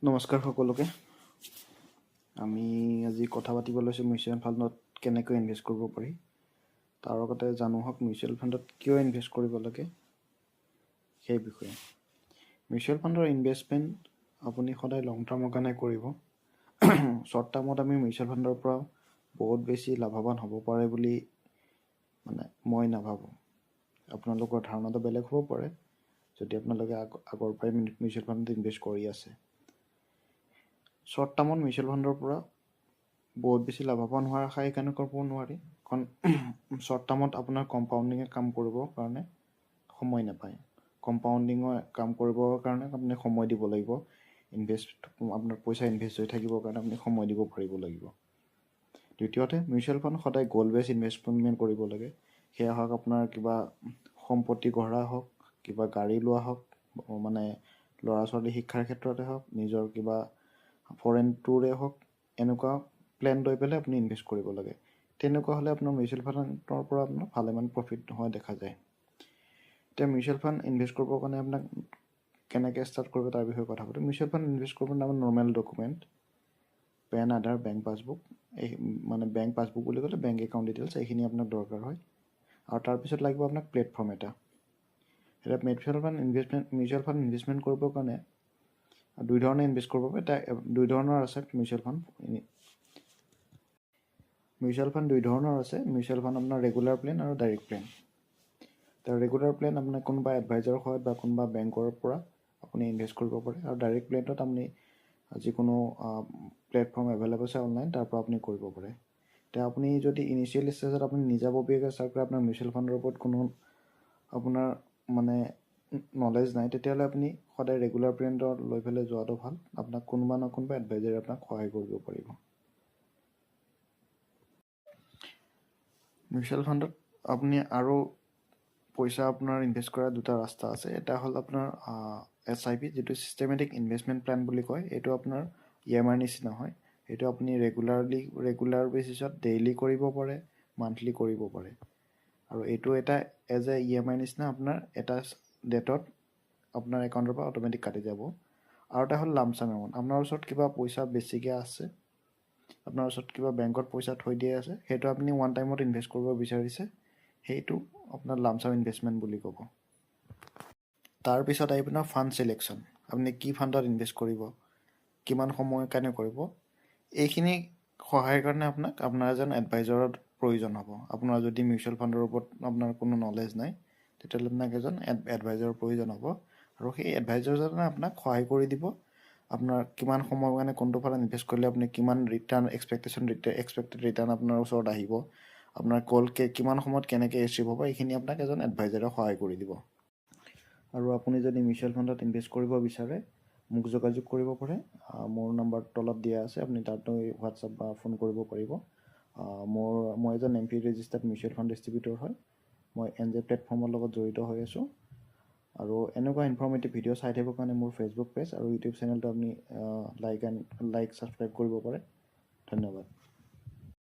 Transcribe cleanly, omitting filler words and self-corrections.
নমস্কাৰ সকলোকে। আমি আজি কথা পাতিব লৈছোঁ মিউচুৱেল ফাণ্ডত কেনেকৈ ইনভেষ্ট কৰিব পাৰি। তাৰ লগতে জানো হওক মিউচুৱেল ফাণ্ডত কিয় ইনভেষ্ট কৰিব লাগে সেই বিষয়ে। মিউচুৱেল ফাণ্ডৰ ইনভেষ্টমেণ্ট আপুনি সদায় লং টাৰ্মৰ কাৰণে কৰিব। শ্বৰ্ট টাৰ্মত আমি মিউচুৱেল ফাণ্ডৰ পৰা বহুত বেছি লাভৱান হ'ব পাৰে বুলি মই নাভাবোঁ। আপোনালোকৰ ধাৰণাটো বেলেগ হ'ব পাৰে যদি আপোনালোকে আগৰ পৰাই মিউচুৱেল ফাণ্ডত ইনভেষ্ট কৰি আছে। শ্বৰ্ট টাৰ্মত মিউচুৱেল ফাণ্ডৰ পৰা বহুত বেছি লাভৱান হোৱাৰ আশা সেইকাৰণে কৰিব নোৱাৰি, কাৰণ শ্বৰ্ট টাৰ্মত আপোনাৰ কম্পাউণ্ডিঙে কাম কৰিবৰ কাৰণে সময় নাপায়। কম্পাউণ্ডিঙৰ কাম কৰিবৰ কাৰণে আপুনি সময় দিব লাগিব। আপোনাৰ পইচা ইনভেষ্ট হৈ থাকিবৰ কাৰণে আপুনি সময় দিব পাৰিব লাগিব। দ্বিতীয়তে, মিউচুৱেল ফাণ্ড সদায় গ'ল বেছ ইনভেষ্টমেণ্ট কৰিব লাগে। সেয়া হওক আপোনাৰ কিবা সম্পত্তি গঢ়া হওক, কিবা গাড়ী লোৱা হওক, ল'ৰা ছোৱালী শিক্ষাৰ ক্ষেত্ৰতে হওক, নিজৰ কিবা ফৰেন টুৰে হওক, এনেকুৱা প্লেন লৈ পেলাই আপুনি ইনভেষ্ট কৰিব লাগে। তেনেকুৱা হ'লে আপোনাৰ মিউচুৱেল ফাণ্ডৰ পৰা আপোনাৰ ভালেমান প্ৰফিট হোৱা দেখা যায়। এতিয়া মিউচুৱেল ফাণ্ড ইনভেষ্ট কৰিবৰ কাৰণে আপোনাক কেনেকৈ ষ্টাৰ্ট কৰিব তাৰ বিষয়ে কথা পাতিম। মিউচুৱেল ফাণ্ড ইনভেষ্ট কৰিব আপোনাৰ নৰ্মেল ডকুমেণ্ট, পেন, আধাৰ, বেংক পাছবুক, বেংক পাছবুক বুলি ক'লে বেংক একাউণ্ট ডিটেইলছ, এইখিনি আপোনাক দৰকাৰ হয়। আৰু তাৰপিছত লাগিব আপোনাক প্লেটফৰ্ম এটা। এতিয়া মিউচুৱেল ফাণ্ড ইনভেষ্টমেণ্ট কৰিবৰ কাৰণে দুই ধৰণে ইনভেষ্ট কৰিব পাৰে। দুই ধৰণৰ আছে মিউচুৱেল ফাণ্ড। দুই ধৰণৰ আছে। মিউচুৱেল ফাণ্ড আপোনাৰ ৰেগুলাৰ প্লেন আৰু ডাইৰেক্ট প্লেন। তাৰ ৰেগুলাৰ প্লেন আপোনাৰ কোনোবা এডভাইজাৰৰ সহায়ত বা কোনোবা বেংকৰ পৰা আপুনি ইনভেষ্ট কৰিব পাৰে। আৰু ডাইৰেক্ট প্লেনত আপুনি যিকোনো প্লেটফৰ্ম এভেইলেবল আছে অনলাইন, তাৰ পৰা আপুনি কৰিব পাৰে। এতিয়া আপুনি যদি ইনিচিয়েল ষ্টেজত আপুনি নিজাববীয়াকৈ ষ্টাৰ্ট কৰে, আপোনাৰ মিউচুৱেল ফাণ্ডৰ ওপৰত কোনো আপোনাৰ নলেজ নাই, তেতিয়াহ'লে আপুনি সদায় ৰেগুলাৰ প্লেনটো লৈ পেলাই যোৱাটো ভাল। আপোনাক কোনোবা না কোনোবা এডভাইজাৰে আপোনাক সহায় কৰিব পাৰিব। মিউচুৱেল ফাণ্ডত আপুনি আৰু পইচা আপোনাৰ ইনভেষ্ট কৰাৰ দুটা ৰাস্তা আছে। এটা হ'ল আপোনাৰ SIP, যিটো ছিষ্টেমেটিক ইনভেষ্টমেণ্ট প্লেন বুলি কয়। এইটো আপোনাৰ EMIৰ নিচিনা হয়। এইটো আপুনি ৰেগুলাৰ বেচিছত ডেইলি কৰিব পাৰে, মান্থলি কৰিব পাৰে। আৰু এইটো এটা এজ এ EMIৰ নিচিনা আপোনাৰ এটা ডেটত আপোনাৰ একাউণ্টৰ পৰা অট'মেটিক কাটি যাব। আৰু এটা হ'ল লামচাম এমাউণ্ট। আপোনাৰ ওচৰত কিবা পইচা বেছিকৈ আছে, আপোনাৰ ওচৰত কিবা বেংকত পইচা থৈ দিয়া আছে, সেইটো আপুনি ওৱান টাইমত ইনভেষ্ট কৰিব বিচাৰিছে, সেইটো আপোনাৰ লামচাম ইনভেষ্টমেণ্ট বুলি ক'ব। তাৰপিছত আহিব আপোনাৰ ফাণ্ড চিলেকশ্যন। আপুনি কি ফাণ্ডত ইনভেষ্ট কৰিব, কিমান সময়ৰ কাৰণে কৰিব, এইখিনি সহায়ৰ কাৰণে আপোনাৰ এজন এডভাইজাৰৰ প্ৰয়োজন হ'ব। আপোনাৰ যদি মিউচুৱেল ফাণ্ডৰ ওপৰত আপোনাৰ কোনো নলেজ নাই, তেতিয়াহ'লে আপোনাক এজন এডভাইজাৰৰ প্ৰয়োজন হ'ব। আৰু সেই এডভাইজাৰজনে আপোনাক সহায় কৰি দিব। আপোনাৰ কিমান সময়ৰ কাৰণে কোনটো ফাণ্ডত ইনভেষ্ট কৰিলে আপুনি কিমান এক্সপেক্টেড ৰিটাৰ্ণ আপোনাৰ ওচৰত আহিব, আপোনাৰ কিমান সময়ত কেনেকৈ এচিভ হ'ব, এইখিনি আপোনাক এজন এডভাইজাৰে সহায় কৰি দিব। আৰু আপুনি যদি মিউচুৱেল ফাণ্ডত ইনভেষ্ট কৰিব বিচাৰে, মোক যোগাযোগ কৰিব পাৰে। মোৰ নম্বৰ তলত দিয়া আছে, আপুনি তাত হোৱাটছআপ বা ফোন কৰিব পাৰিব। মই এজন MP registered mutual fund distributor হয়। মই NJ প্লেটফৰ্মৰ লগত জড়িত হৈ আছোঁ। আৰু এনেকুৱা ইনফৰ্মেটিভ ভিডিঅ' চাই থাকিবৰ কাৰণে মোৰ ফেচবুক পেজ আৰু ইউটিউব চেনেলটো আপুনি ছাবস্ক্ৰাইব কৰিব পাৰে। ধন্যবাদ।